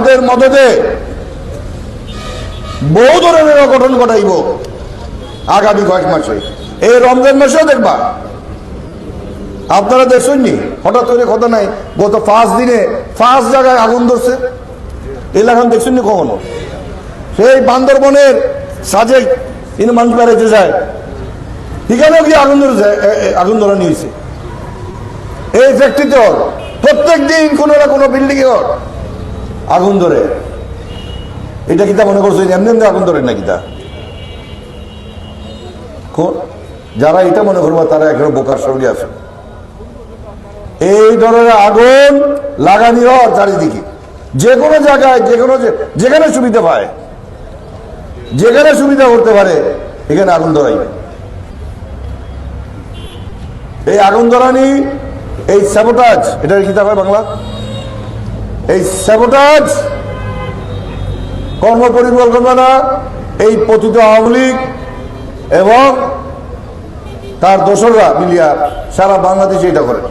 আমাদের মদদে বহু ধরনের অঘটন ঘটাইব আগামী কয়েক মাসে। এই রমজান মাসেও দেখবা, আপনারা দেখছেননি, হঠাৎ করে কথা নাই, গত 5 দিনে 5 জায়গায় আগুন ধরছে। এলাকা দেখছেননি কখনো? সেই বান্দরবনের সাজে মানুষ বেড়াইতে যায়, এখানেও কি আগুন ধরা নিয়েছে। এই ফ্যাক্টরিতে প্রত্যেক দিন কোনো না কোনো বিল্ডিং এ আগুন ধরে। এটা কিতা মনে করছো এমনি এমনি আগুন ধরে না কিতা? যারা এটা মনে করবো তারা এখনো বোকার সঙ্গে আছে। এই ধরনের আগুন লাগানি হয় চারিদিকে, যে কোনো জায়গায়, যেখানে সুবিধা পায়, যেখানে সুবিধা করতে পারে এখানে আগুন ধরাইবে। এই আগুন ধরানি, এই স্যাবোটাজ, এটার কি হয় বাংলা? এই স্যাবোটাজ কর্মপরিকল্পনা এই পতিত আওয়ামী লীগ এবং তার দোসররা মিলিয়া সারা বাংলাদেশে এটা করে।